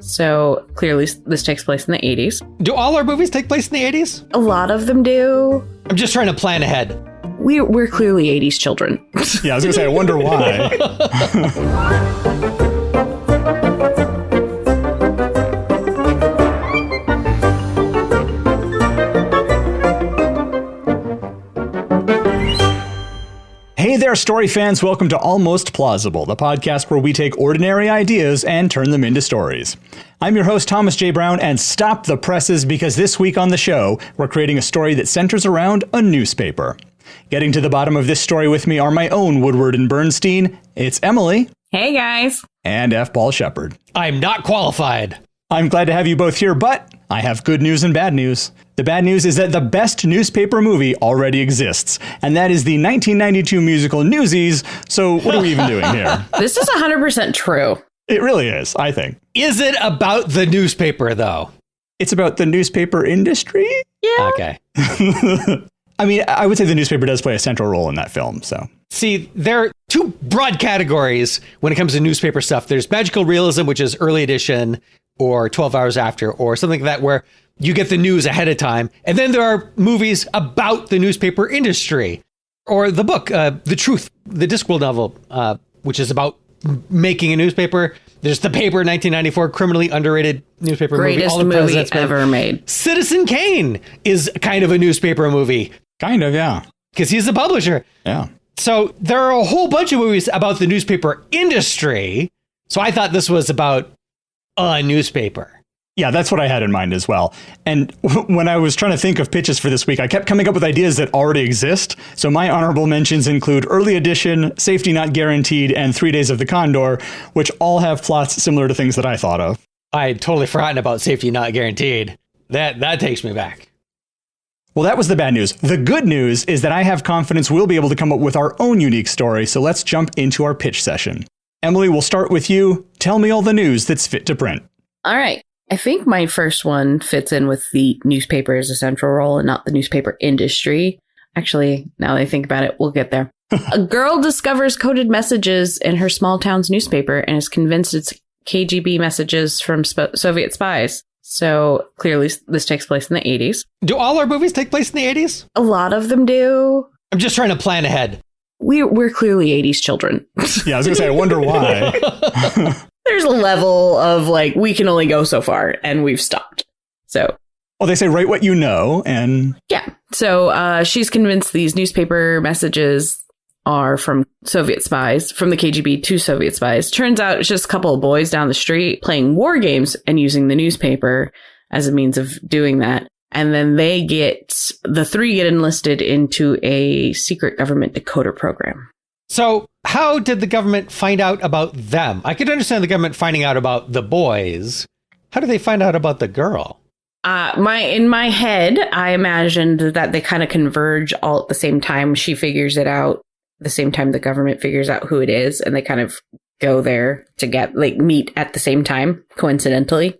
So clearly this takes place in the 80s. Do all our movies take place in the 80s? A lot of them do. I'm just trying to plan ahead. We're clearly 80s children. Yeah, I was going to say, I wonder why. Hey there, story fans. Welcome to Almost Plausible, the podcast where we take ordinary ideas and turn them into stories. I'm your host, Thomas J. Brown, and stop the presses because this week on the show, we're creating a story that centers around a newspaper. Getting to the bottom of this story with me are my own Woodward and Bernstein. It's Emily. Hey, guys. And F. Paul Shepard. I'm not qualified. I'm glad to have you both here, but I have good news and bad news. The bad news is that the best newspaper movie already exists, and that is the 1992 musical Newsies, so what are we even doing here? This is 100% true. It really is, I think. Is it about the newspaper, though? It's about the newspaper industry? Yeah. Okay. I mean, I would say the newspaper does play a central role in that film, so. See, there are two broad categories when it comes to newspaper stuff. There's magical realism, which is early edition, or 12 Hours After, or something like that, where you get the news ahead of time. And then there are movies about the newspaper industry, or the book, The Truth, the Discworld novel, which is about making a newspaper. There's The Paper, 1994, criminally underrated newspaper Greatest movie. movie ever made. Citizen Kane is kind of a newspaper movie. Kind of, yeah. Because he's a publisher. Yeah. So there are a whole bunch of movies about the newspaper industry. So I thought this was about a newspaper. Yeah, that's what I had in mind as well. And when I was trying to think of pitches for this week, I kept coming up with ideas that already exist. So my honorable mentions include Early Edition, Safety Not Guaranteed, and 3 Days of the Condor, which all have plots similar to things that I thought of. I had totally forgotten about Safety Not Guaranteed. That takes me back. Well, that was the bad news. The good news is that I have confidence we'll be able to come up with our own unique story. So let's jump into our pitch session. Emily, we'll start with you. Tell me all the news that's fit to print. All right. I think my first one fits in with the newspaper as a central role and not the newspaper industry. Actually, now that I think about it, we'll get there. A girl discovers coded messages in her small town's newspaper and is convinced it's KGB messages from Soviet spies. So clearly this takes place in the 80s. Do all our movies take place in the 80s? A lot of them do. I'm just trying to plan ahead. We're clearly 80s children. Yeah, I was going to say, I wonder why. There's a level of like, we can only go so far and we've stopped. So. Well, they say, write what you know. And yeah. So she's convinced these newspaper messages are from Soviet spies, from the KGB to Soviet spies. Turns out it's just a couple of boys down the street playing war games and using the newspaper as a means of doing that. And then the three get enlisted into a secret government decoder program. So how did the government find out about them? I could understand the government finding out about the boys. How did they find out about the girl? In my head, I imagined that they kind of converge all at the same time. She figures it out the same time the government figures out who it is, and they kind of go there to meet at the same time, coincidentally.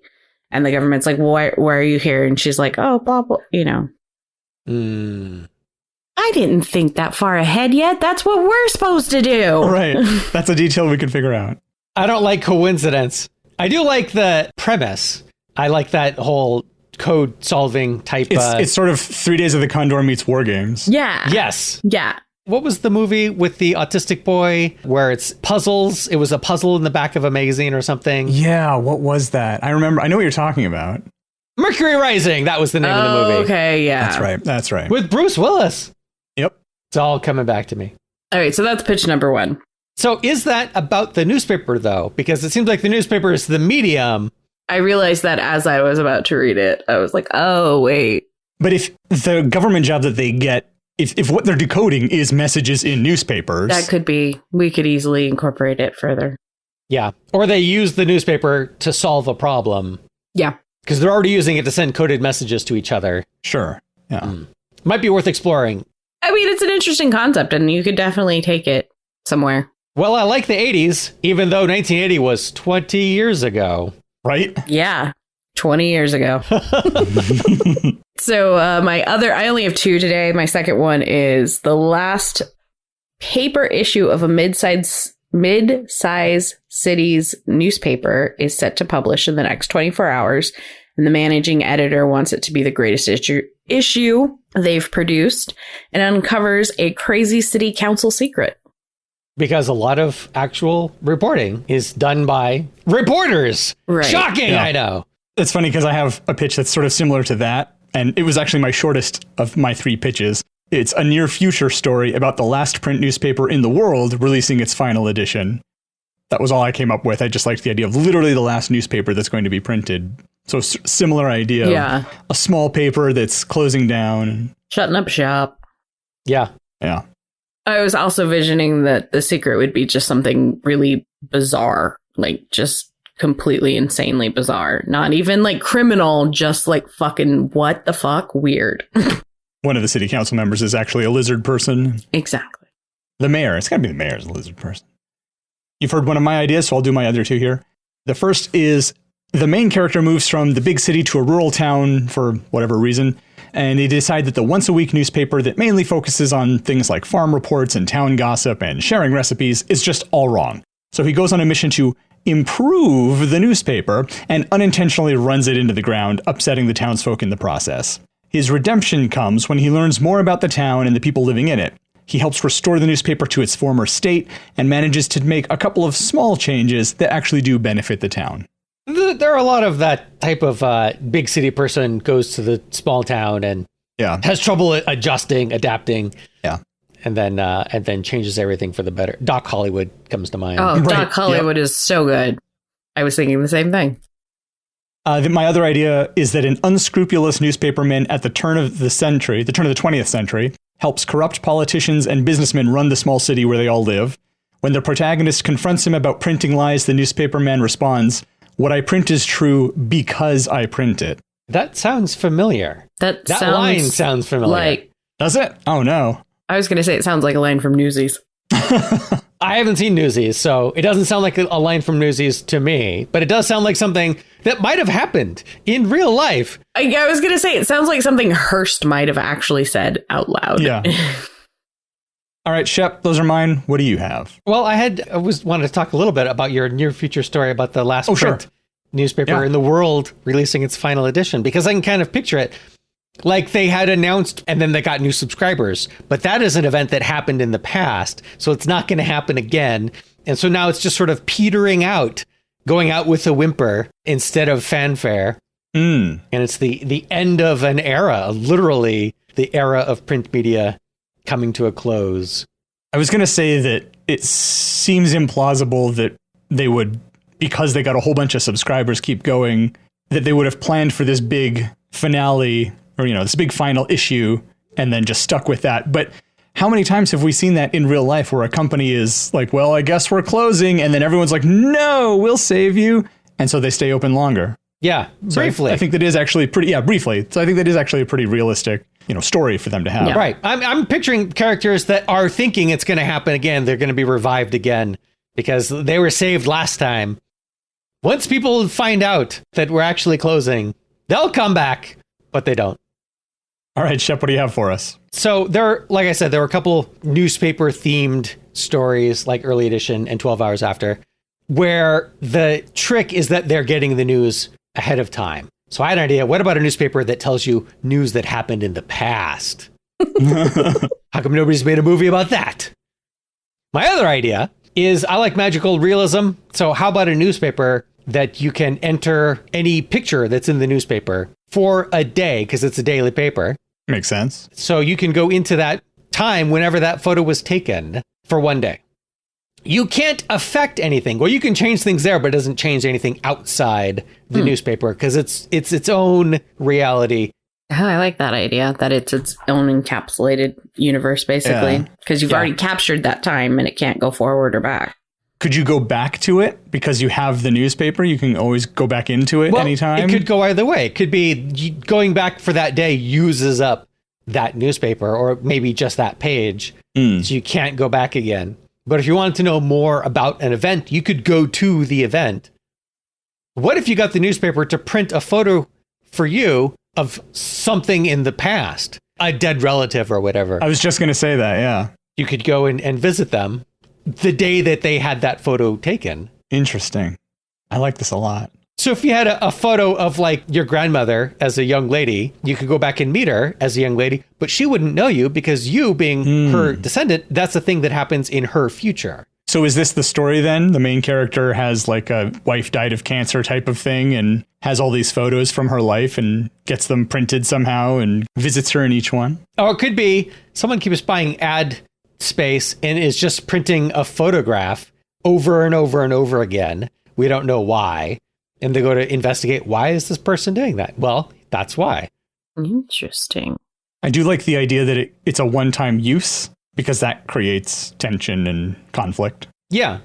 And the government's like, well, why are you here? And she's like, oh, blah, blah, you know. I didn't think that far ahead yet. That's what we're supposed to do. Right. That's a detail we could figure out. I don't like coincidence. I do like the premise. I like that whole code solving type. It's sort of 3 Days of the Condor meets War Games. Yeah. Yes. Yeah. What was the movie with the autistic boy where it's puzzles? It was a puzzle in the back of a magazine or something. Yeah. What was that? I know what you're talking about. Mercury Rising. That was the name of the movie. Okay. Yeah. That's right. With Bruce Willis. Yep. It's all coming back to me. All right. So that's pitch number one. So is that about the newspaper, though? Because it seems like the newspaper is the medium. I realized that as I was about to read it. I was like, oh, wait. But if the government job that they get, if what they're decoding is messages in newspapers. That could be. We could easily incorporate it further. Yeah. Or they use the newspaper to solve a problem. Yeah. Because they're already using it to send coded messages to each other. Sure. Yeah. Might be worth exploring. I mean, it's an interesting concept, and you could definitely take it somewhere. Well, I like the 80s, even though 1980 was 20 years ago. Right? Yeah. 20 years ago. So I only have two today. My second one is the last paper issue of a mid-sized mid-size city's newspaper is set to publish in the next 24 hours, and the managing editor wants it to be the greatest issue they've produced, and uncovers a crazy city council secret. Because a lot of actual reporting is done by reporters. Right. Shocking, Yeah. I know. It's funny because I have a pitch that's sort of similar to that, and it was actually my shortest of my 3 pitches. It's a near future story about the last print newspaper in the world releasing its final edition. That was all I came up with. I just liked the idea of literally the last newspaper that's going to be printed. So similar idea. Yeah. Of a small paper that's closing down. Shutting up shop. Yeah. Yeah. I was also visioning that the secret would be just something really bizarre, like just completely insanely bizarre. Not even like criminal, just like fucking what the fuck weird. One of the city council members is actually a lizard person. Exactly. The mayor. It's got to be the mayor is a lizard person. You've heard one of my ideas, so I'll do my other 2 here. The first is the main character moves from the big city to a rural town for whatever reason, and they decide that the once-a-week newspaper that mainly focuses on things like farm reports and town gossip and sharing recipes is just all wrong. So he goes on a mission to improve the newspaper and unintentionally runs it into the ground, upsetting the townsfolk in the process. His redemption comes when he learns more about the town and the people living in it. He helps restore the newspaper to its former state and manages to make a couple of small changes that actually do benefit the town. There are a lot of that type of big city person goes to the small town and Yeah. has trouble adjusting, adapting. Yeah. And then changes everything for the better. Doc Hollywood comes to mind. Oh, Right, Doc Hollywood is so good. I was thinking the same thing. My other idea is that an unscrupulous newspaperman at the turn of the 20th century, helps corrupt politicians and businessmen run the small city where they all live. When the protagonist confronts him about printing lies, the newspaperman responds, "What I print is true because I print it." That sounds familiar. That line sounds familiar. Like, Does it? Oh, no. I was going to say it sounds like a line from Newsies. I haven't seen Newsies, so it doesn't sound like a line from Newsies to me, but it does sound like something that might have happened in real life. I was going to say it sounds like something Hearst might have actually said out loud. Yeah. All right, Shep, those are mine. What do you have? Well, I wanted to talk a little bit about your near future story about the last print newspaper in the world releasing its final edition, because I can kind of picture it. Like they had announced and then they got new subscribers, but that is an event that happened in the past. So it's not going to happen again. And so now it's just sort of petering out, going out with a whimper instead of fanfare. And it's the end of an era, literally the era of print media coming to a close. I was going to say that it seems implausible that they would, because they got a whole bunch of subscribers, keep going, that they would have planned for this big finale or, this big final issue and then just stuck with that. But how many times have we seen that in real life where a company is like, well, I guess we're closing. And then everyone's like, no, we'll save you. And so they stay open longer. Yeah, So briefly. I think that is actually briefly. So I think that is actually a pretty realistic, story for them to have. Yeah. Right. I'm picturing characters that are thinking it's going to happen again. They're going to be revived again because they were saved last time. Once people find out that we're actually closing, they'll come back, but they don't. All right, Shep, what do you have for us? So like I said, there were a couple newspaper themed stories like Early Edition and 12 Hours After, where the trick is that they're getting the news ahead of time. So I had an idea. What about a newspaper that tells you news that happened in the past? How come nobody's made a movie about that? My other idea is I like magical realism. So how about a newspaper that you can enter any picture that's in the newspaper for a day, because it's a daily paper. Makes sense. So you can go into that time whenever that photo was taken for one day. You can't affect anything. Well, you can change things there, but it doesn't change anything outside the newspaper because it's its own reality. Oh, I like that idea, that it's its own encapsulated universe, basically, because you've already captured that time and it can't go forward or back. Could you go back to it because you have the newspaper? You can always go back into it anytime. It could go either way. It could be going back for that day uses up that newspaper or maybe just that page. So you can't go back again. But if you wanted to know more about an event, you could go to the event. What if you got the newspaper to print a photo for you of something in the past, a dead relative or whatever? I was just going to say that, yeah. You could go and visit them. the day that they had that photo taken. Interesting. I like this a lot. So if you had a photo of like your grandmother as a young lady, you could go back and meet her as a young lady, but she wouldn't know you because you being her descendant, that's a thing that happens in her future. So is this the story then? The main character has like a wife died of cancer type of thing and has all these photos from her life and gets them printed somehow and visits her in each one? Or it could be someone keeps buying ad space and is just printing a photograph over and over and over again. We don't know why. And they go to investigate, why is this person doing that? Well, that's why. Interesting. I do like the idea that it's a one-time use because that creates tension and conflict. Yeah.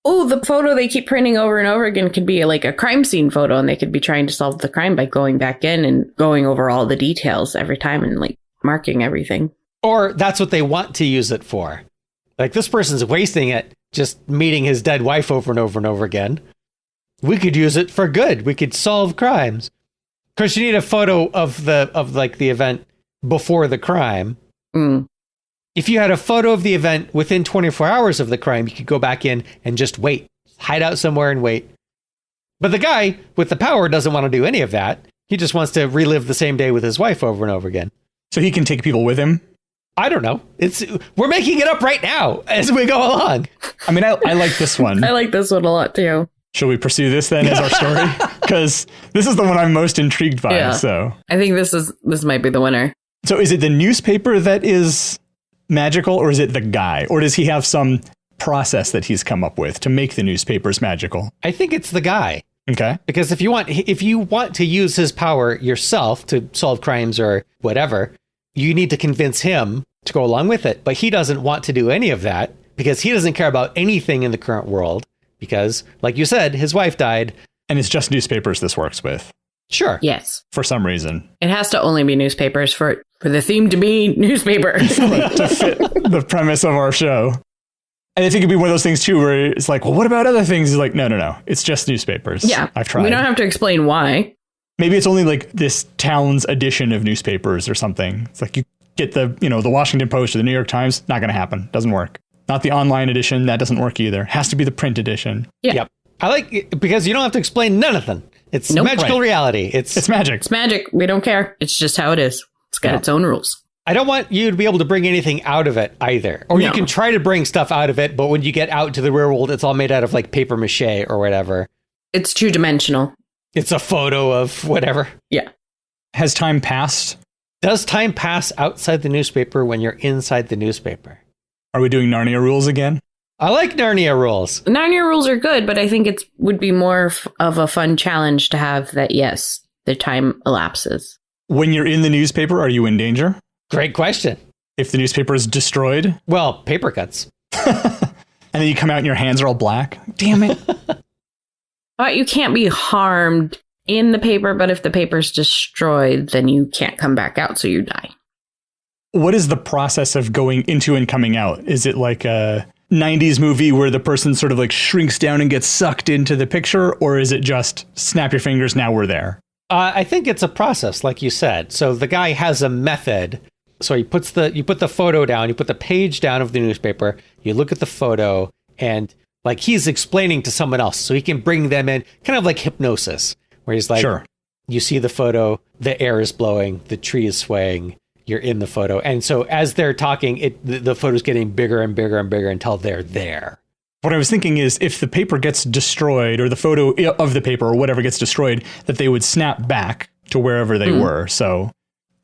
Oh, the photo they keep printing over and over again could be like a crime scene photo, and they could be trying to solve the crime by going back in and going over all the details every time and like marking everything. Or that's what they want to use it for. Like this person's wasting it just meeting his dead wife over and over and over again. We could use it for good. We could solve crimes. Of course, you need a photo of the event before the crime. If you had a photo of the event within 24 hours of the crime, you could go back in and just wait, hide out somewhere and wait. But the guy with the power doesn't want to do any of that. He just wants to relive the same day with his wife over and over again. So he can take people with him? I don't know. We're making it up right now as we go along. I mean, I like this one. I like this one a lot too. Shall we pursue this then as our story? Because this is the one I'm most intrigued by. Yeah. So I think this might be the winner. So is it the newspaper that is magical, or is it the guy? Or does he have some process that he's come up with to make the newspapers magical? I think it's the guy. Okay. Because if you want to use his power yourself to solve crimes or whatever, you need to convince him to go along with it. But he doesn't want to do any of that because he doesn't care about anything in the current world. Because, like you said, his wife died. And it's just newspapers this works with. Sure. Yes. For some reason. It has to only be newspapers for the theme to be newspapers. To fit the premise of our show. And I think it'd be one of those things too where it's like, well, what about other things? He's like, no. It's just newspapers. Yeah. I've tried. We don't have to explain why. Maybe it's only like this town's edition of newspapers or something. It's like you get the Washington Post or the New York Times. Not going to happen. Doesn't work. Not the online edition. That doesn't work either. Has to be the print edition. Yeah. Yep. I like it because you don't have to explain nothing. It's magical reality. It's magic. It's magic. We don't care. It's just how it is. It's got its own rules. I don't want you to be able to bring anything out of it either. Or you can try to bring stuff out of it, but when you get out to the real world, it's all made out of like paper mache or whatever. It's two-dimensional. It's a photo of whatever. Yeah. Has time passed? Does time pass outside the newspaper when you're inside the newspaper? Are we doing Narnia rules again? I like Narnia rules. Narnia rules are good, but I think it would be more of a fun challenge to have that, yes, the time elapses. When you're in the newspaper, are you in danger? Great question. If the newspaper is destroyed? Well, paper cuts. And then you come out and your hands are all black? Damn it. But you can't be harmed in the paper, but if the paper's destroyed, then you can't come back out, so you die. What is the process of going into and coming out? Is it like a 90s movie where the person sort of like shrinks down and gets sucked into the picture? Or is it just snap your fingers, now we're there? I think it's a process, like you said. So the guy has a method. So you put the photo down, you put the page down of the newspaper, you look at the photo, and like he's explaining to someone else so he can bring them in, kind of like hypnosis, where he's like, sure. You see the photo, the air is blowing, the tree is swaying, you're in the photo. And so as they're talking, the photo's getting bigger and bigger and bigger until they're there. What I was thinking is if the paper gets destroyed or the photo of the paper or whatever gets destroyed, that they would snap back to wherever they were. So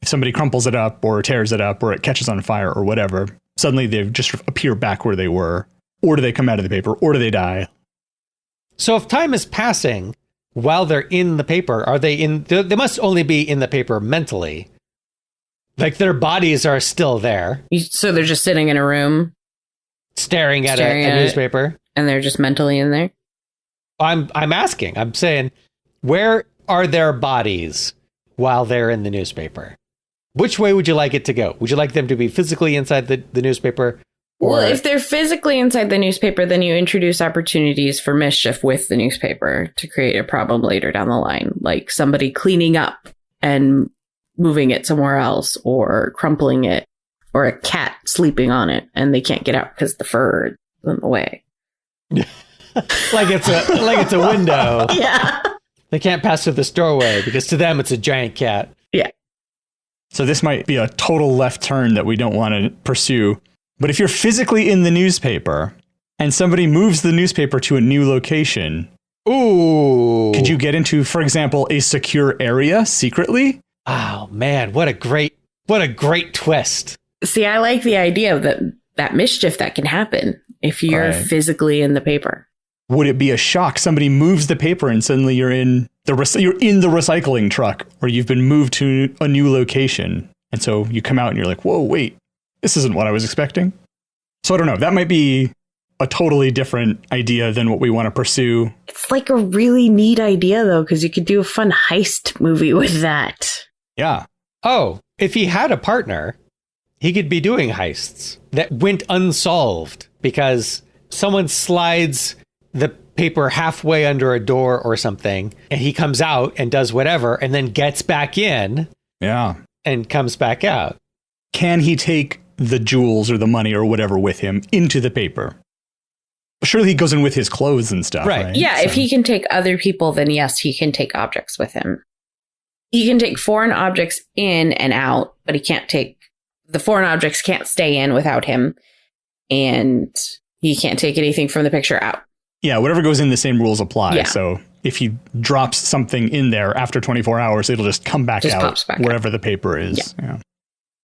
if somebody crumples it up or tears it up or it catches on fire or whatever, suddenly they just appear back where they were. Or do they come out of the paper? Or do they die? So if time is passing while they're in the paper, are they they must only be in the paper mentally. Like their bodies are still there. So they're just sitting in a room. Staring at a newspaper. And they're just mentally in there? I'm asking. I'm saying, where are their bodies while they're in the newspaper? Which way would you like it to go? Would you like them to be physically inside the newspaper? Or... Well, if they're physically inside the newspaper, then you introduce opportunities for mischief with the newspaper to create a problem later down the line, like somebody cleaning up and moving it somewhere else or crumpling it, or a cat sleeping on it and they can't get out because the fur in the way. like it's a window. Yeah. They can't pass through this doorway because to them it's a giant cat. Yeah. So this might be a total left turn that we don't want to pursue. But if you're physically in the newspaper and somebody moves the newspaper to a new location, ooh, could you get into, for example, a secure area secretly? Oh man, what a great twist. See, I like the idea of that mischief that can happen if you're Right. physically in the paper. Would it be a shock? Somebody moves the paper and suddenly you're in the recycling truck, or you've been moved to a new location. And so you come out and you're like, whoa, wait, this isn't what I was expecting. So I don't know. That might be a totally different idea than what we want to pursue. It's like a really neat idea, though, because you could do a fun heist movie with that. Yeah. Oh, if he had a partner, he could be doing heists that went unsolved because someone slides the paper halfway under a door or something, and he comes out and does whatever, and then gets back in Yeah. and comes back out. Can he take the jewels or the money or whatever with him into the paper? Surely he goes in with his clothes and stuff, Right. right? Yeah, if he can take other people, then yes, he can take objects with him. He can take foreign objects in and out, but the foreign objects can't stay in without him, and he can't take anything from the picture out. Yeah, whatever goes in, the same rules apply. Yeah. So if he drops something in there after 24 hours, it'll just come back out Pops back wherever the paper is. Yeah.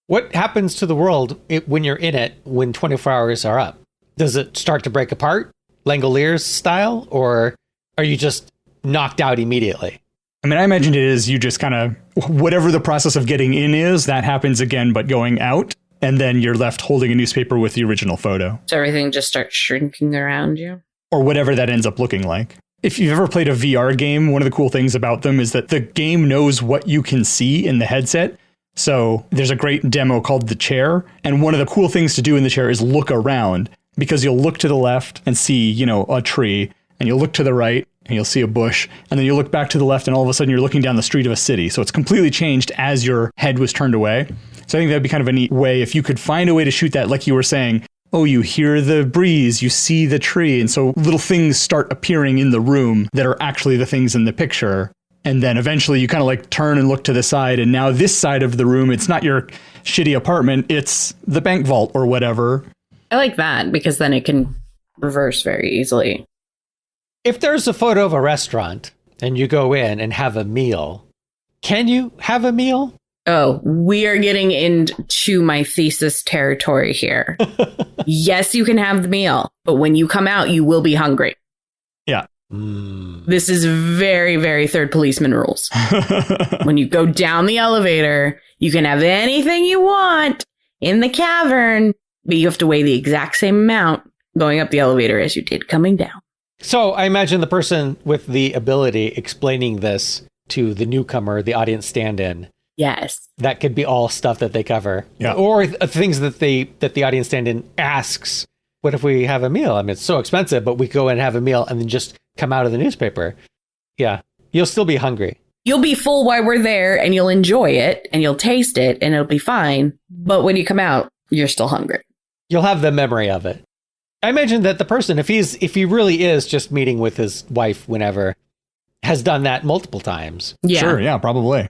What happens to the world when you're in it when 24 hours are up? Does it start to break apart, Langoliers style, or are you just knocked out immediately? I mean, I imagine it is you just kind of, whatever the process of getting in is, that happens again, but going out. And then you're left holding a newspaper with the original photo. So everything just starts shrinking around you. Or whatever that ends up looking like. If you've ever played a VR game, one of the cool things about them is that the game knows what you can see in the headset. So there's a great demo called The Chair. And one of the cool things to do in the chair is look around, because you'll look to the left and see, a tree, and you'll look to the right and you'll see a bush, and then you look back to the left and all of a sudden you're looking down the street of a city. So it's completely changed as your head was turned away. So I think that'd be kind of a neat way if you could find a way to shoot that, like you were saying. Oh, you hear the breeze, you see the tree, and so little things start appearing in the room that are actually the things in the picture. And then eventually you kind of like turn and look to the side, and now this side of the room, it's not your shitty apartment, it's the bank vault or whatever. I like that because then it can reverse very easily. If there's a photo of a restaurant and you go in and have a meal, can you have a meal? Oh, we are getting into my thesis territory here. Yes, you can have the meal, but when you come out, you will be hungry. Yeah. This is very, very third policeman rules. When you go down the elevator, you can have anything you want in the cavern, but you have to weigh the exact same amount going up the elevator as you did coming down. So I imagine the person with the ability explaining this to the newcomer, the audience stand-in, Yes. that could be all stuff that they cover. Yeah. Or things that the audience stand-in asks. What if we have a meal? I mean, it's so expensive, but we go and have a meal and then just come out of the newspaper. Yeah. You'll still be hungry. You'll be full while we're there and you'll enjoy it and you'll taste it and it'll be fine. But when you come out, you're still hungry. You'll have the memory of it. I imagine that the person, if he really is just meeting with his wife whenever, has done that multiple times. Yeah. Sure, yeah, probably.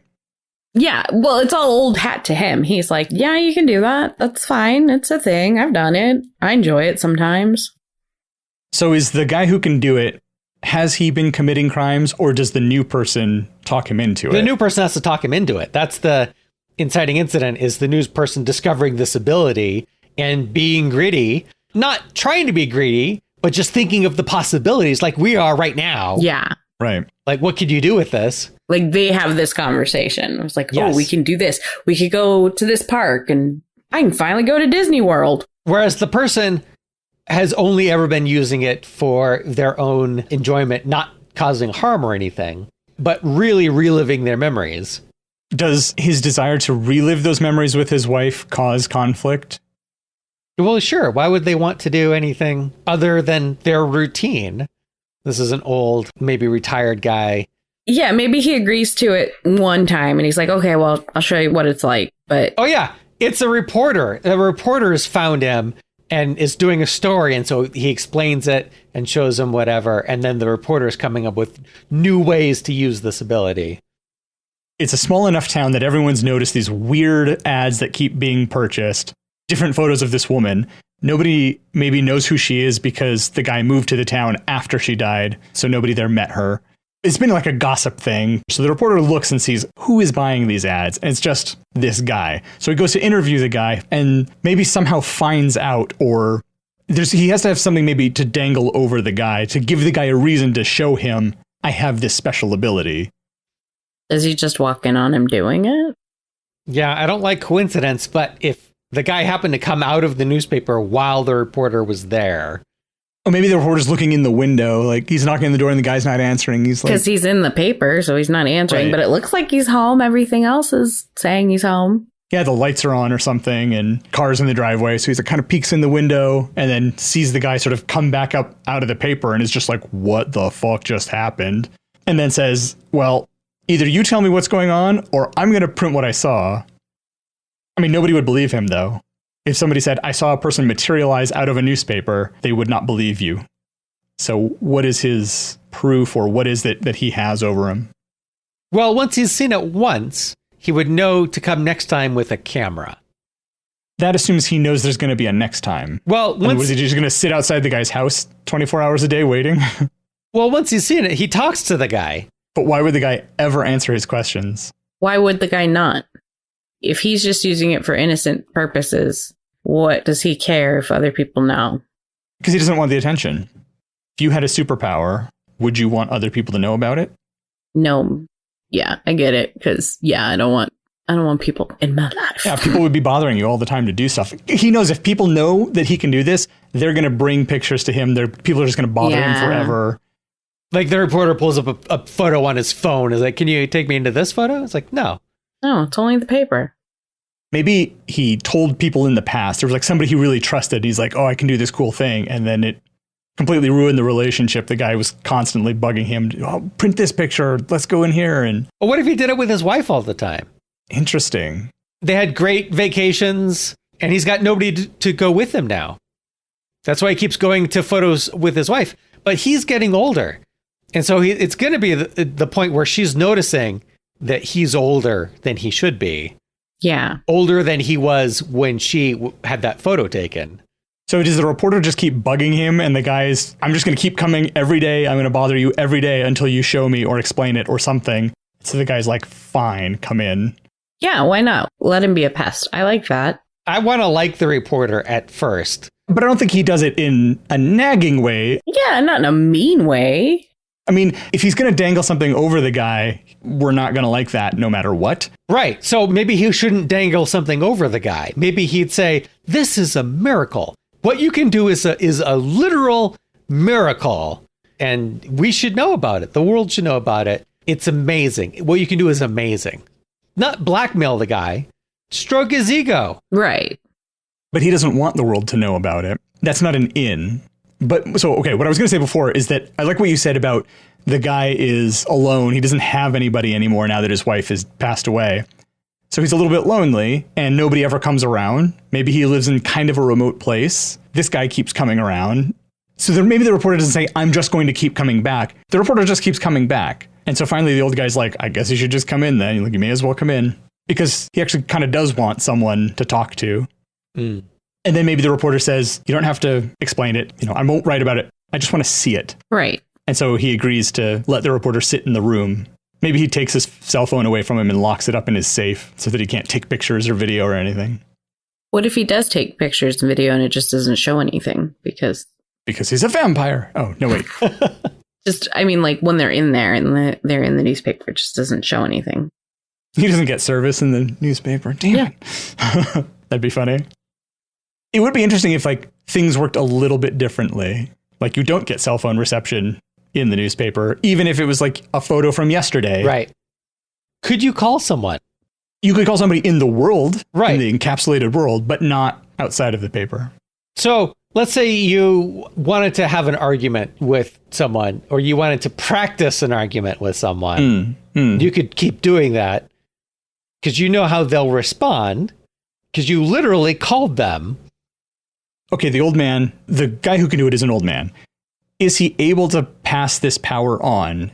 Yeah. Well, it's all old hat to him. He's like, yeah, you can do that. That's fine. It's a thing. I've done it. I enjoy it sometimes. So is the guy who can do it, has he been committing crimes, or does the new person talk him into it? The new person has to talk him into it. That's the inciting incident, is the news person discovering this ability and being greedy, not trying to be greedy, but just thinking of the possibilities like we are right now. Yeah. Right. Like, what could you do with this? Like they have this conversation. It was like, Yes. oh, we can do this. We could go to this park and I can finally go to Disney World. Whereas the person has only ever been using it for their own enjoyment, not causing harm or anything, but really reliving their memories. Does his desire to relive those memories with his wife cause conflict? Well, sure. Why would they want to do anything other than their routine? This is an old, maybe retired guy. Yeah, maybe he agrees to it one time and he's like, okay, well, I'll show you what it's like. But Oh, yeah. It's a reporter. The reporters found him and is doing a story. And so he explains it and shows him whatever. And then the reporter's coming up with new ways to use this ability. It's a small enough town that everyone's noticed these weird ads that keep being purchased. Different photos of this woman. Nobody maybe knows who she is because the guy moved to the town after she died, so nobody there met her. It's been like a gossip thing. So the reporter looks and sees who is buying these ads, and it's just this guy. So he goes to interview the guy and maybe somehow finds out, or he has to have something maybe to dangle over the guy, to give the guy a reason to show him, I have this special ability. Does he just walk in on him doing it? Yeah, I don't like coincidence, but if the guy happened to come out of the newspaper while the reporter was there. Or maybe the reporter's looking in the window, like he's knocking on the door and the guy's not answering. He's like, because he's in the paper, so he's not answering, Right. but it looks like he's home. Everything else is saying he's home. yeah, the lights are on or something and cars in the driveway. So he's like kind of peeks in the window and then sees the guy sort of come back up out of the paper and is just like, what the fuck just happened? And then says, well, either you tell me what's going on or I'm going to print what I saw. I mean, nobody would believe him, though. If somebody said, I saw a person materialize out of a newspaper, they would not believe you. So what is his proof, or what is it that he has over him? Well, once he's seen it once, he would know to come next time with a camera. That assumes he knows there's going to be a next time. Well, And was he just going to sit outside the guy's house 24 hours a day waiting? once he's seen it, he talks to the guy. But why would the guy ever answer his questions? Why would the guy not? If he's just using it for innocent purposes, what does he care if other people know? Because he doesn't want the attention. If you had a superpower, would you want other people to know about it? No. Yeah, I get it. Because, yeah, I don't want people in my life. Yeah, people would be bothering you all the time to do stuff. He knows if people know that he can do this, they're going to bring pictures to him. People are just going to bother him forever. Like the reporter pulls up a photo on his phone. Is like, can you take me into this photo? It's like, no. No, it's only the paper. Maybe he told people in the past, there was like somebody he really trusted. He's like, oh, I can do this cool thing. And then it completely ruined the relationship. The guy was constantly bugging him. Oh, print this picture. Let's go in here. And Well, what if he did it with his wife all the time? interesting. They had great vacations, and he's got nobody to go with him now. That's why he keeps going to photos with his wife. But he's getting older. And so it's going to be the point where she's noticing that he's older than he should be. Yeah. Older than he was when she had that photo taken. So does the reporter just keep bugging him and the guy's, I'm just going to keep coming every day. I'm going to bother you every day until you show me or explain it or something. So the guy's like, fine, come in. Yeah, why not? Let him be a pest. I like that. I want to like the reporter at first. But I don't think he does it in a nagging way. Yeah, not in a mean way. I mean, if he's going to dangle something over the guy, we're not going to like that no matter what. Right. So maybe he shouldn't dangle something over the guy. Maybe he'd say, this is a miracle. What you can do is a literal miracle. And we should know about it. The world should know about it. It's amazing. What you can do is amazing. Not blackmail the guy. Stroke his ego. Right. But he doesn't want the world to know about it. That's not an in. But so, okay, what I was going to say before is that I like what you said about the guy is alone. He doesn't have anybody anymore now that his wife has passed away. So he's a little bit lonely and nobody ever comes around. Maybe he lives in kind of a remote place. This guy keeps coming around. So maybe the reporter doesn't say, I'm just going to keep coming back. The reporter just keeps coming back. And so finally the old guy's like, I guess you should just come in then. Like, you may as well come in. Because he actually kind of does want someone to talk to. Mm. And then maybe the reporter says, you don't have to explain it. I won't write about it. I just want to see it. Right. And so he agrees to let the reporter sit in the room. Maybe he takes his cell phone away from him and locks it up in his safe so that he can't take pictures or video or anything. What if he does take pictures and video and it just doesn't show anything? Because he's a vampire. Oh, no, wait. like when they're in there and they're in the newspaper, it just doesn't show anything. He doesn't get service in the newspaper. Damn it. That'd be funny. It would be interesting if things worked a little bit differently. Like you don't get cell phone reception in the newspaper, even if it was like a photo from yesterday. Right. Could you call someone? You could call somebody in the world, right, in the encapsulated world, but not outside of the paper. So let's say you wanted to have an argument with someone, or you wanted to practice an argument with someone. You could keep doing that because you know how they'll respond because you literally called them. okay, the old man, the guy who can do it is an old man. Is he able to pass this power on?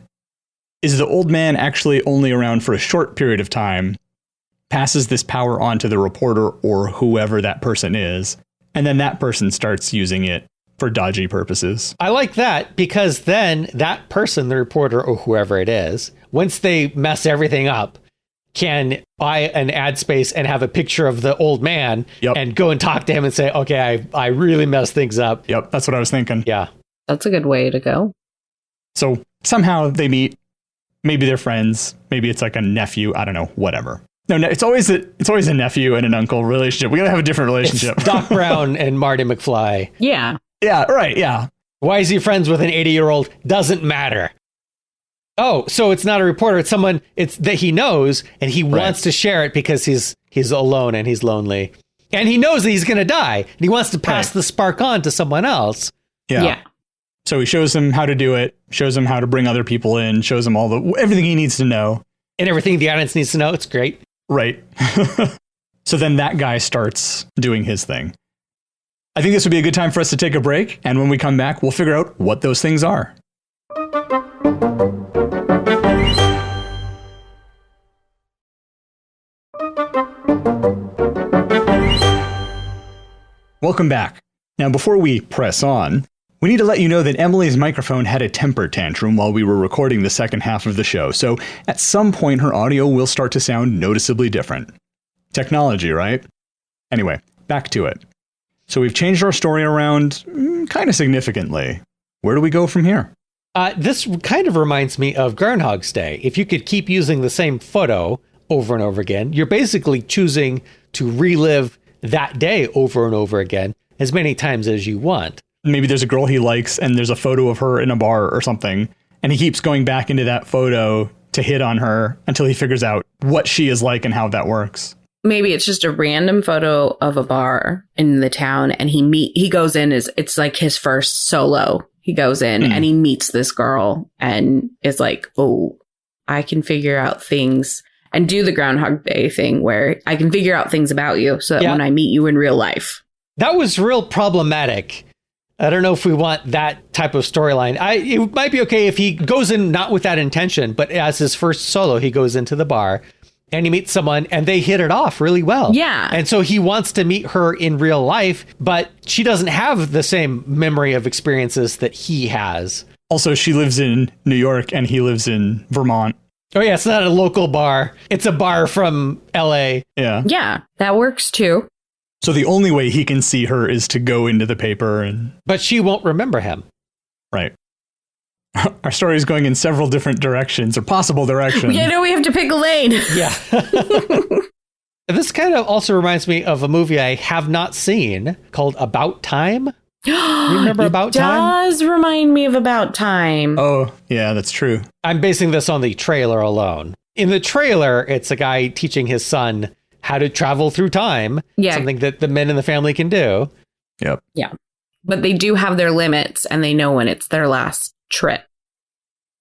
Is the old man actually only around for a short period of time, passes this power on to the reporter or whoever that person is, and then that person starts using it for dodgy purposes? I like that because then that person, the reporter or whoever it is, once they mess everything up, can buy an ad space and have a picture of the old man and go and talk to him and say, okay, I really messed things up. Yep, that's what I was thinking. Yeah. That's a good way to go. So somehow they meet. Maybe they're friends. Maybe it's like a nephew. I don't know. Whatever. No, it's always a nephew and an uncle relationship. We gotta have a different relationship. It's Doc Brown and Marty McFly. Yeah. Yeah. Right. Yeah. Why is he friends with an 80-year-old? Doesn't matter. Oh, so it's not a reporter. It's someone that he knows, and he wants to share it because he's alone and he's lonely, and he knows that he's gonna die, and he wants to pass the spark on to someone else. Yeah. So he shows him how to do it, shows him how to bring other people in, shows him everything he needs to know. And everything the audience needs to know. It's great. Right. So then that guy starts doing his thing. I think this would be a good time for us to take a break. And when we come back, we'll figure out what those things are. Welcome back. Now, before we press on, we need to let you know that Emily's microphone had a temper tantrum while we were recording the second half of the show, so at some point her audio will start to sound noticeably different. Technology, right? Anyway, back to it. So we've changed our story around kind of significantly. Where do we go from here? This kind of reminds me of Groundhog's Day. If you could keep using the same photo over and over again, you're basically choosing to relive that day over and over again as many times as you want. Maybe there's a girl he likes and there's a photo of her in a bar or something, and he keeps going back into that photo to hit on her until he figures out what she is like and how that works. Maybe it's just a random photo of a bar in the town, and he goes in it's like his first solo. He goes in and he meets this girl and is like, oh, I can figure out things and do the Groundhog Day thing where I can figure out things about you so that when I meet you in real life. That was real problematic. I don't know if we want that type of storyline. It might be okay if he goes in not with that intention, but as his first solo, he goes into the bar and he meets someone and they hit it off really well. Yeah. And so he wants to meet her in real life, but she doesn't have the same memory of experiences that he has. Also, she lives in New York and he lives in Vermont. Oh, yeah. It's not a local bar. It's a bar from LA. Yeah. Yeah, that works too. So the only way he can see her is to go into the paper But she won't remember him. Right. Our story is going in several different directions or possible directions. Yeah, no, we have to pick a lane. Yeah. This kind of also reminds me of a movie I have not seen called About Time. You remember About Time? It does remind me of About Time. Oh, yeah, that's true. I'm basing this on the trailer alone. In the trailer, it's a guy teaching his son how to travel through time. Yeah. Something that the men in the family can do. Yep. Yeah. But they do have their limits and they know when it's their last trip.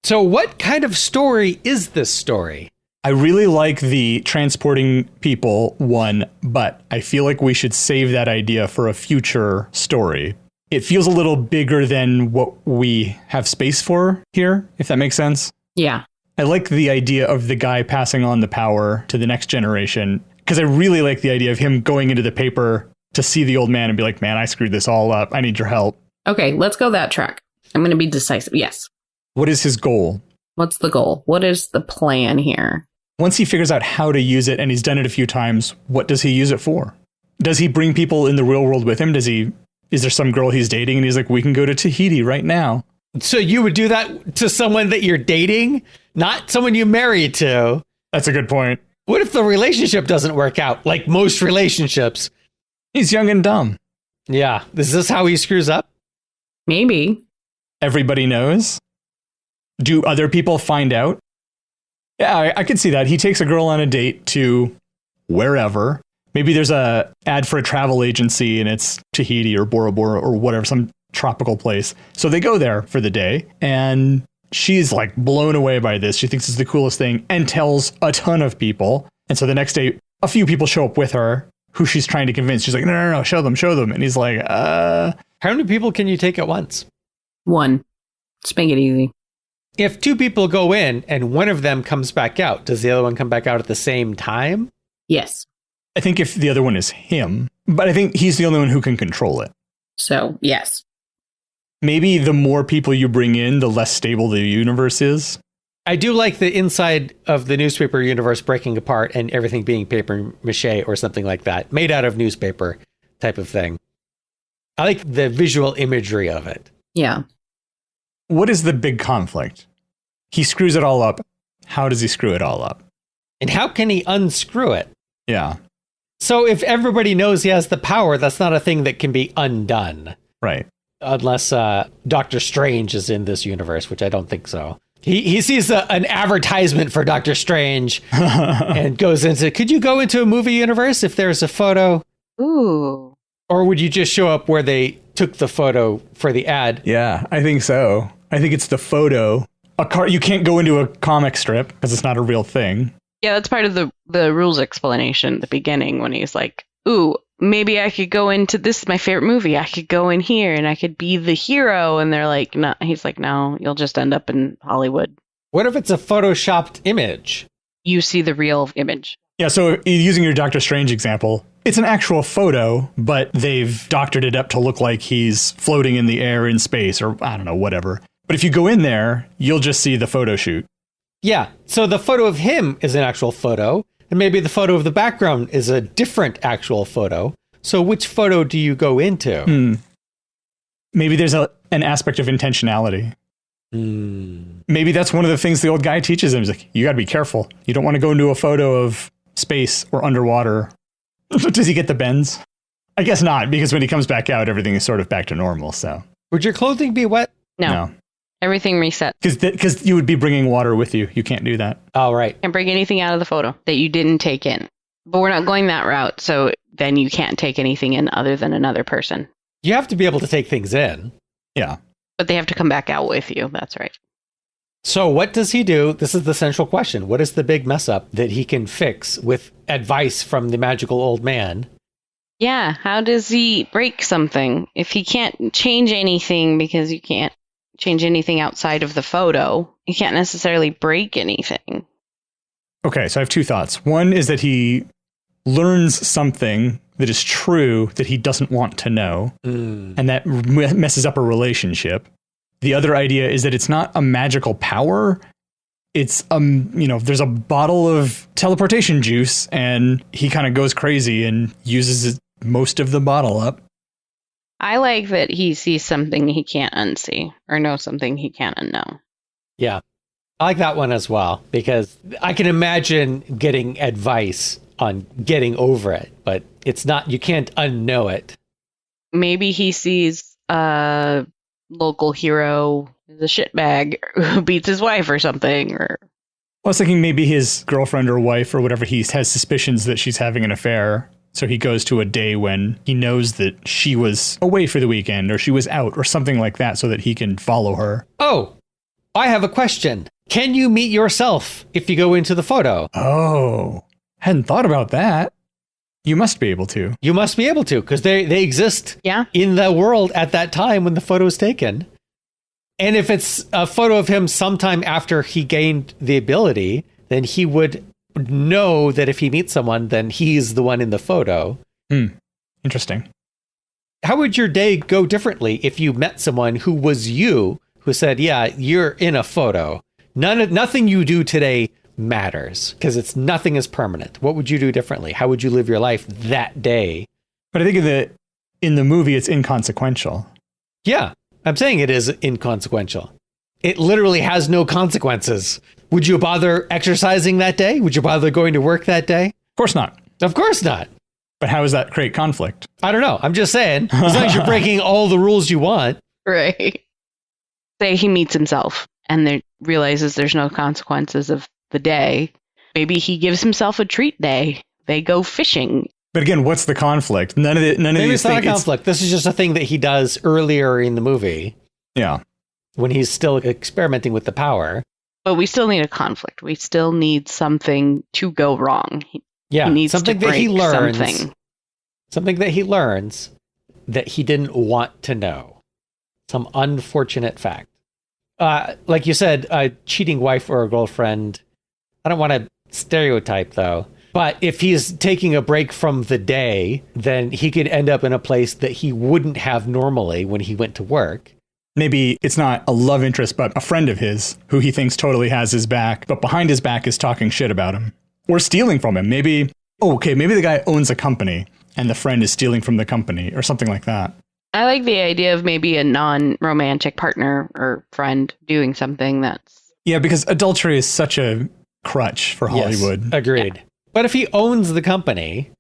So what kind of story is this story? I really like the transporting people one, but I feel like we should save that idea for a future story. It feels a little bigger than what we have space for here, if that makes sense. Yeah. I like the idea of the guy passing on the power to the next generation, because I really like the idea of him going into the paper to see the old man and be like, man, I screwed this all up. I need your help. Okay, let's go that track. I'm going to be decisive. Yes. What is his goal? What's the goal? What is the plan here? Once he figures out how to use it and he's done it a few times, what does he use it for? Does he bring people in the real world with him? Is there some girl he's dating and he's like, we can go to Tahiti right now? So you would do that to someone that you're dating, not someone you married to? That's a good point. What if the relationship doesn't work out, like most relationships? He's young and dumb. Yeah. Is this how he screws up? Maybe. Everybody knows. Do other people find out? Yeah, I could see that. He takes a girl on a date to wherever. Maybe there's a ad for a travel agency and it's Tahiti or Bora Bora or whatever, some tropical place. So they go there for the day and she's like blown away by this. She thinks it's the coolest thing and tells a ton of people. And so the next day, a few people show up with her who she's trying to convince. She's like, no, show them. And he's like, How many people can you take at once? One. Just make it easy. If two people go in and one of them comes back out, does the other one come back out at the same time? Yes. I think if the other one is him, but I think he's the only one who can control it. So, yes. Maybe the more people you bring in, the less stable the universe is. I do like the inside of the newspaper universe breaking apart and everything being paper mache or something like that, made out of newspaper type of thing. I like the visual imagery of it. Yeah. What is the big conflict? He screws it all up. How does he screw it all up? And how can he unscrew it? Yeah. So if everybody knows he has the power, that's not a thing that can be undone. Right. Unless Doctor Strange is in this universe, which I don't think so. He sees an advertisement for Doctor Strange and goes into, could you go into a movie universe if there's a photo? Ooh. Or would you just show up where they took the photo for the ad? Yeah, I think so. I think it's the photo. You can't go into a comic strip because it's not a real thing. Yeah, that's part of the rules explanation at the beginning when he's like, ooh, maybe I could go into this is my favorite movie. I could go in here and I could be the hero. And they're like, no. He's like, no, you'll just end up in Hollywood. What if it's a photoshopped image? You see the real image. Yeah, so using your Doctor Strange example, it's an actual photo, but they've doctored it up to look like he's floating in the air in space or I don't know, whatever. But if you go in there, you'll just see the photo shoot. Yeah, so the photo of him is an actual photo, and maybe the photo of the background is a different actual photo. So which photo do you go into? Maybe there's an aspect of intentionality. Maybe that's one of the things the old guy teaches him. He's like, you got to be careful. You don't want to go into a photo of space or underwater. Does he get the bends? I guess not, because when he comes back out, everything is sort of back to normal. So Would your clothing be wet? No. Everything reset. Because you would be bringing water with you. You can't do that. Oh, right. Can't bring anything out of the photo that you didn't take in. But we're not going that route. So then you can't take anything in other than another person. You have to be able to take things in. Yeah. But they have to come back out with you. That's right. So what does he do? This is the central question. What is the big mess up that he can fix with advice from the magical old man? Yeah. How does he break something? If he can't change anything because you can't change anything outside of the photo, you can't necessarily break anything. Okay, so I have two thoughts. One is that he learns something that is true that he doesn't want to know, and that messes up a relationship. The other idea is that it's not a magical power. It's, there's a bottle of teleportation juice, and he kind of goes crazy and uses most of the bottle up. I like that he sees something he can't unsee or knows something he can't unknow. Yeah, I like that one as well, because I can imagine getting advice on getting over it, but it's not, you can't unknow it. Maybe he sees a local hero as a shitbag who beats his wife or something. Or I was thinking maybe his girlfriend or wife or whatever, he has suspicions that she's having an affair. So he goes to a day when he knows that she was away for the weekend or she was out or something like that so that he can follow her. Oh, I have a question. Can you meet yourself if you go into the photo? Oh, hadn't thought about that. You must be able to. You must be able to, because they exist in the world at that time when the photo is taken. And if it's a photo of him sometime after he gained the ability, then he would know that if he meets someone, then he's the one in the photo. Interesting. How would your day go differently if you met someone who was you, who said, yeah, you're in a photo? Nothing you do today matters, because nothing is permanent. What would you do differently? How would you live your life that day? But I think in the movie, it's inconsequential. Yeah, I'm saying it is inconsequential. It literally has no consequences. Would you bother exercising that day? Would you bother going to work that day? Of course not. Of course not. But how does that create conflict? I don't know. I'm just saying, as long as you're breaking all the rules you want. right. Say he meets himself and realizes there's no consequences of the day. Maybe he gives himself a treat day. They go fishing. But again, what's the conflict? None of Maybe these it's not a things. conflict. This is just a thing that he does earlier in the movie. Yeah. When he's still experimenting with the power. But we still need a conflict. We still need something to go wrong. He needs something to that he break learns. something. Something that he learns that he didn't want to know. Some unfortunate fact. Like you said, a cheating wife or a girlfriend. I don't want to stereotype, though. But if he's taking a break from the day, then he could end up in a place that he wouldn't have normally when he went to work. Maybe it's not a love interest, but a friend of his who he thinks totally has his back, but behind his back is talking shit about him or stealing from him. Maybe the guy owns a company and the friend is stealing from the company or something like that. I like the idea of maybe a non-romantic partner or friend doing something that's... Yeah, because adultery is such a crutch for Hollywood. Yes, agreed. Yeah. But if he owns the company,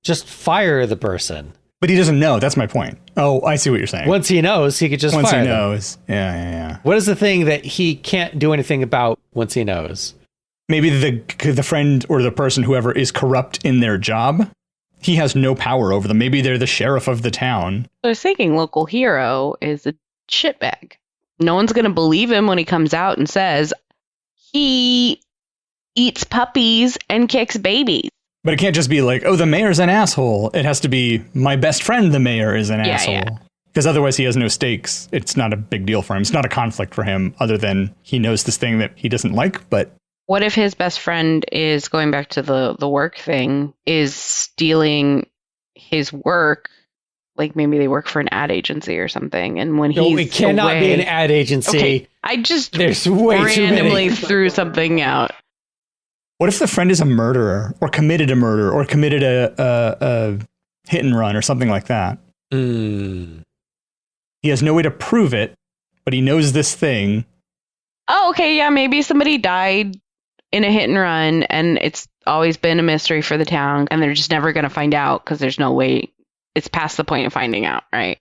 just fire the person. But he doesn't know. That's my point. Oh, I see what you're saying. Once he knows, he could just once fire he them. knows. Yeah. What is the thing that he can't do anything about once he knows? Maybe the friend or the person, whoever, is corrupt in their job. He has no power over them. Maybe they're the sheriff of the town. I was thinking local hero is a shitbag. No one's going to believe him when he comes out and says he eats puppies and kicks babies. But it can't just be like, oh, the mayor's an asshole. It has to be, my best friend, the mayor, is an asshole. Because otherwise he has no stakes. It's not a big deal for him. It's not a conflict for him, other than he knows this thing that he doesn't like. But what if his best friend is, going back to the work thing, is stealing his work? Like maybe they work for an ad agency or something. And when he's it cannot be an ad agency. Okay, I just There's way randomly too many. threw something out. what if the friend is a murderer or committed a murder or committed a hit and run or something like that? Mm. He has no way to prove it, but he knows this thing. Oh, okay, yeah, maybe somebody died in a hit and run and it's always been a mystery for the town and they're just never going to find out because there's no way, it's past the point of finding out, right?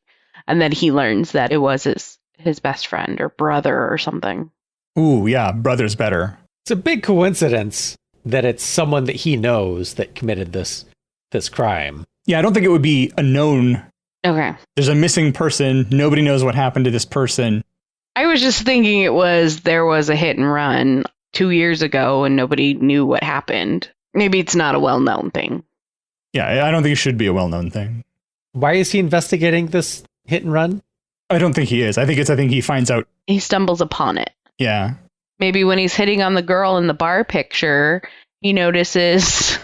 And then he learns that it was his best friend or brother or something. Ooh, yeah, brother's better. It's a big coincidence that it's someone that he knows that committed this crime. Yeah, I don't think it would be a known. Okay. There's a missing person. Nobody knows what happened to this person. I was just thinking there was a hit and run 2 years ago and nobody knew what happened. Maybe it's not a well-known thing. Yeah, I don't think it should be a well-known thing. Why is he investigating this hit and run? I don't think he is. I think he finds out. He stumbles upon it. Yeah. Maybe when he's hitting on the girl in the bar picture, he notices...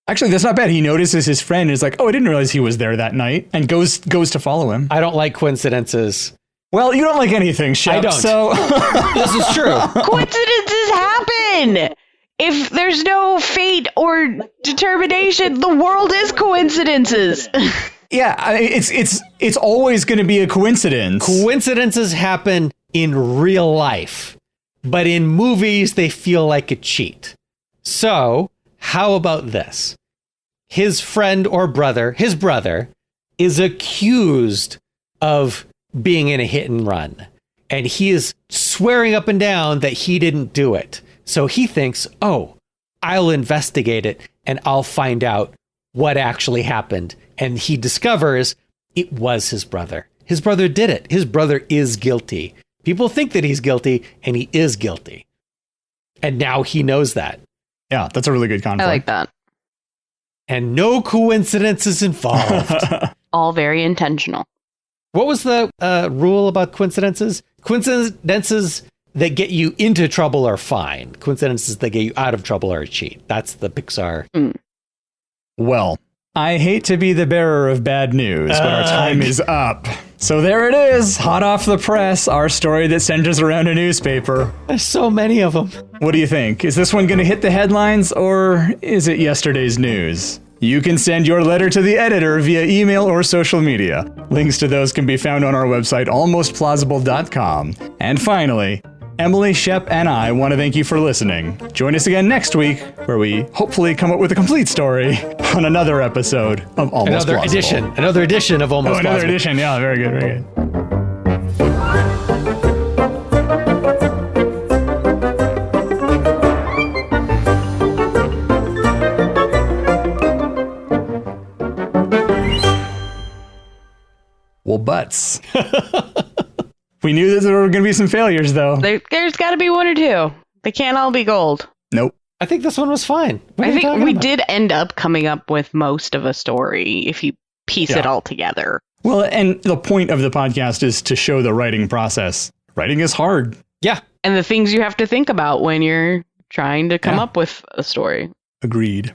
Actually, that's not bad. He notices his friend and is like, oh, I didn't realize he was there that night, and goes to follow him. I don't like coincidences. Well, you don't like anything, Shep. I don't. So This is true. Coincidences happen! If there's no fate or determination, the world is coincidences. yeah, it's always going to be a coincidence. Coincidences happen in real life, but in movies, they feel like a cheat. So, how about this? His friend or brother, his brother, is accused of being in a hit and run. And he is swearing up and down that he didn't do it. So he thinks, oh, I'll investigate it and I'll find out what actually happened. And he discovers it was his brother. His brother did it. His brother is guilty. People think that he's guilty, and he is guilty. And now he knows that. Yeah, that's a really good conflict. I like that. And no coincidences involved. All very intentional. What was the rule about coincidences? Coincidences that get you into trouble are fine. Coincidences that get you out of trouble are a cheat. That's the Pixar. Well, I hate to be the bearer of bad news, but our time is up. So there it is, hot off the press, our story that centers around a newspaper. There's so many of them. What do you think? Is this one going to hit the headlines, or is it yesterday's news? You can send your letter to the editor via email or social media. Links to those can be found on our website, almostplausible.com. And finally, Emily, Shep, and I want to thank you for listening. Join us again next week, where we hopefully come up with a complete story on another episode of Almost Plausible. Another edition of Almost Another Plausible. edition. Yeah, very good, very good. Well, butts. We knew that there were going to be some failures, though. There's got to be one or two. They can't all be gold. Nope. I think this one was fine. What are I you think talking we about? did end up coming up with most of a story if you piece it all together. Well, and the point of the podcast is to show the writing process. Writing is hard. Yeah. And the things you have to think about when you're trying to come up with a story. Agreed.